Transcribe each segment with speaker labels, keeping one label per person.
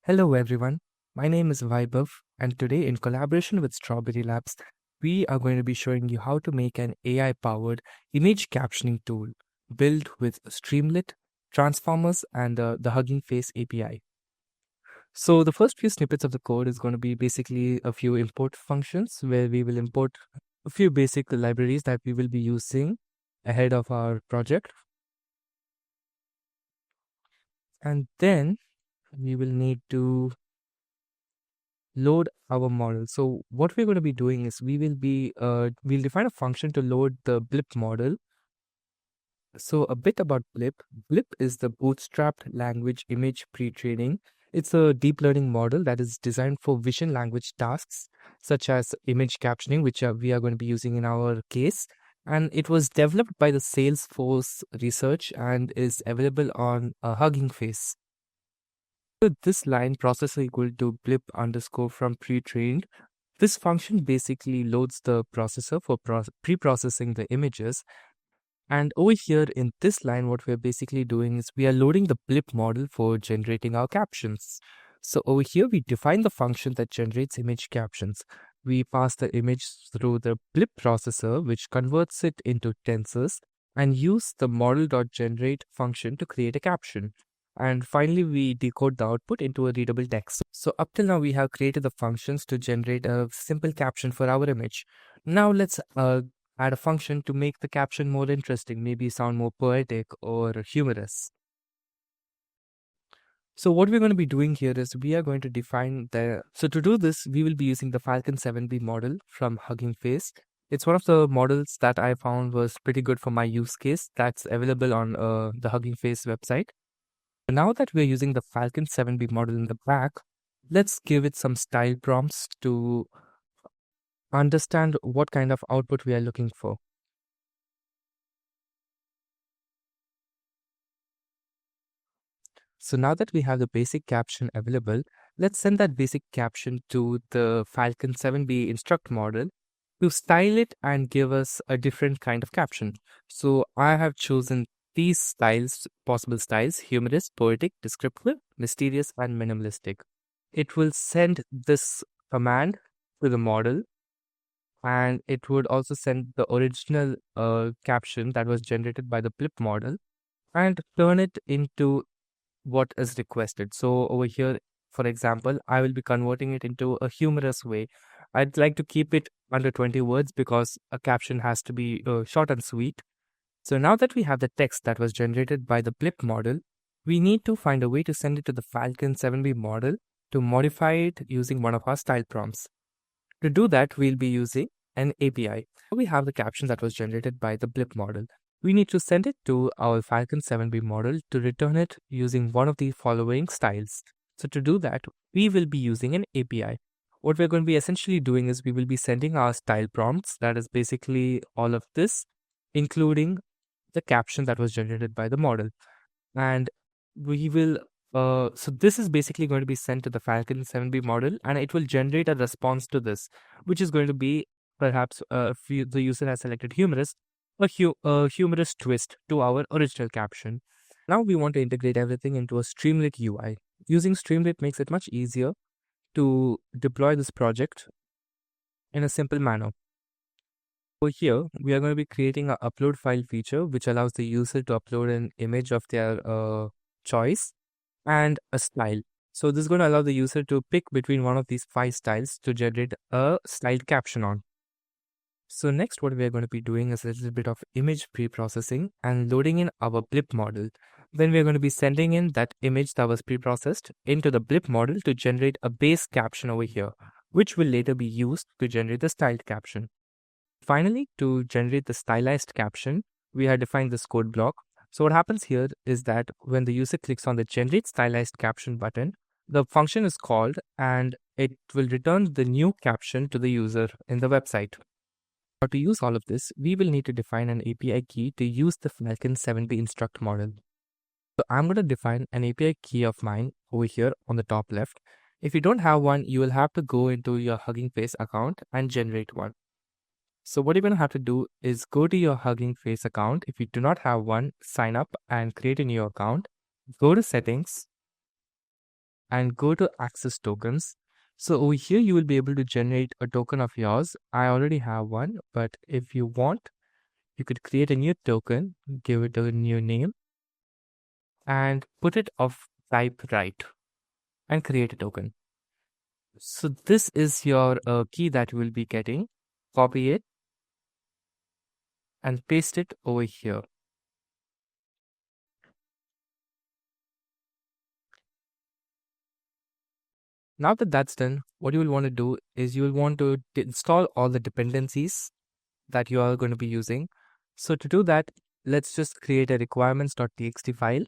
Speaker 1: Hello everyone, my name is Vaibhav and today in collaboration with Strawberry Labs, we are going to be showing you how to make an AI-powered image captioning tool built with Streamlit, Transformers and the Hugging Face API. So the first few snippets of the code is going to be basically a few import functions where we will import a few basic libraries that we will be using ahead of our project. And then we will need to load our model. So what we're going to be doing is we'll define a function to load the BLIP model. So a bit about BLIP. BLIP is the bootstrapped language image pre-training. It's a deep learning model that is designed for vision language tasks such as image captioning, which we are going to be using in our case. And it was developed by the Salesforce research and is available on Hugging Face. So this line processor equal to blip underscore from pre-trained. This function basically loads the processor for pre-processing the images. And over here in this line, what we're basically doing is we are loading the blip model for generating our captions. So over here, we define the function that generates image captions. We pass the image through the blip processor, which converts it into tensors, and use the model.generate function to create a caption. And finally, we decode the output into a readable text. So up till now, we have created the functions to generate a simple caption for our image. Now let's add a function to make the caption more interesting, maybe sound more poetic or humorous. So what we're going to be doing here is we are going to define so to do this, we will be using the Falcon 7B model from Hugging Face. It's one of the models that I found was pretty good for my use case that's available on the Hugging Face website. Now that we're using the Falcon 7B model in the back, let's give it some style prompts to understand what kind of output we are looking for. So now that we have the basic caption available, let's send that basic caption to the Falcon 7B instruct model to style it and give us a different kind of caption. So I have chosen these styles, possible styles: humorous, poetic, descriptive, mysterious, and minimalistic. It will send this command to the model, and it would also send the original caption that was generated by the blip model and turn it into what is requested. So over here, for example, I will be converting it into a humorous way. I'd like to keep it under 20 words because a caption has to be short and sweet. So now that we have the text that was generated by the blip model, we need to find a way to send it to the Falcon 7B model to modify it using one of our style prompts. To do that, we'll be using an API. We have the caption that was generated by the blip model. We need to send it to our Falcon 7B model to return it using one of the following styles. So to do that, we will be using an API. What we're going to be essentially doing is we will be sending our style prompts, that is basically all of this, including the caption that was generated by the model. And we will so this is basically going to be sent to the Falcon 7B model, and it will generate a response to this, which is going to be perhaps if the user has selected humorous, a humorous twist to our original caption. Now we want to integrate everything into a Streamlit UI. Using Streamlit makes it much easier to deploy this project in a simple manner. Over here, we are going to be creating an upload file feature, which allows the user to upload an image of their choice and a style. So this is going to allow the user to pick between one of these 5 styles to generate a styled caption on. So next, what we are going to be doing is a little bit of image pre-processing and loading in our blip model. Then we are going to be sending in that image that was pre-processed into the blip model to generate a base caption over here, which will later be used to generate the styled caption. Finally, to generate the stylized caption, we have defined this code block. So what happens here is that when the user clicks on the generate stylized caption button, the function is called and it will return the new caption to the user in the website. Now to use all of this, we will need to define an API key to use the Falcon 7B instruct model. So I'm going to define an API key of mine over here on the top left. If you don't have one, you will have to go into your Hugging Face account and generate one. So what you're going to have to do is go to your Hugging Face account. If you do not have one, sign up and create a new account. Go to settings. and go to access tokens. So over here, you will be able to generate a token of yours. I already have one, but if you want, you could create a new token, give it a new name, and put it of type right and create a token. So this is your key that you will be getting. Copy it and paste it over here. Now that that's done, what you will want to do is you will want to install all the dependencies that you are going to be using. So to do that, let's just create a requirements.txt file.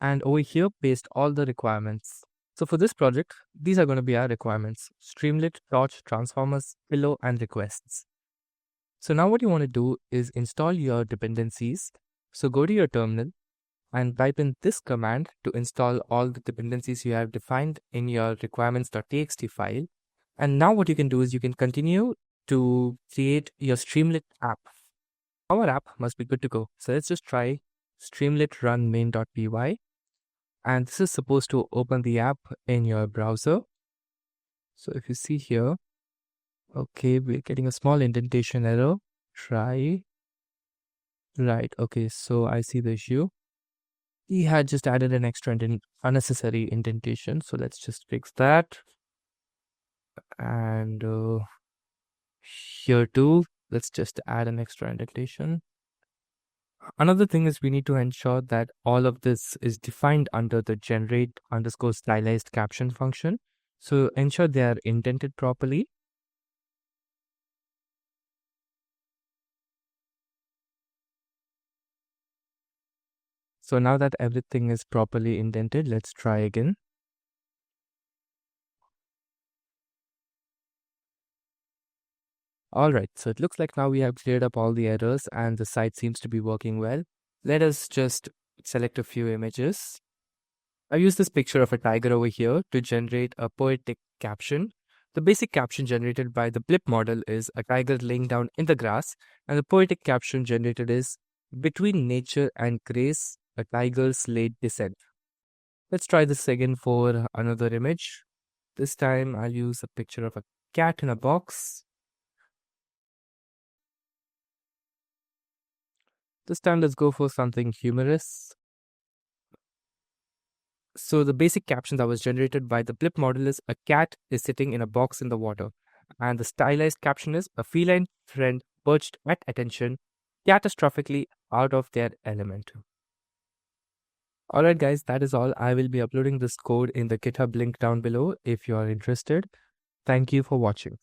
Speaker 1: And over here, paste all the requirements. So for this project, these are going to be our requirements: Streamlit, Torch, Transformers, Pillow, and Requests. So now what you want to do is install your dependencies. So go to your terminal and type in this command to install all the dependencies you have defined in your requirements.txt file. And now what you can do is you can continue to create your Streamlit app. Our app must be good to go. So let's just try Streamlit run main.py. And this is supposed to open the app in your browser. So if you see here, okay, we're getting a small indentation error. Try. Right, okay, so I see the issue. He had just added an extra unnecessary indentation. So let's just fix that. And here too, let's just add an extra indentation. Another thing is we need to ensure that all of this is defined under the generate underscore stylized caption function. So ensure they are indented properly. So now that everything is properly indented, let's try again. All right, so it looks like now we have cleared up all the errors and the site seems to be working well. Let us just select a few images. I use this picture of a tiger over here to generate a poetic caption. The basic caption generated by the BLIP model is a tiger laying down in the grass, and the poetic caption generated is between nature and grace, a tiger's late descent. Let's try this again for another image. This time I'll use a picture of a cat in a box. This time let's go for something humorous. So the basic caption that was generated by the BLIP model is a cat is sitting in a box in the water. And the stylized caption is a feline friend perched at attention, catastrophically out of their element. Alright guys, that is all. I will be uploading this code in the GitHub link down below if you are interested. Thank you for watching.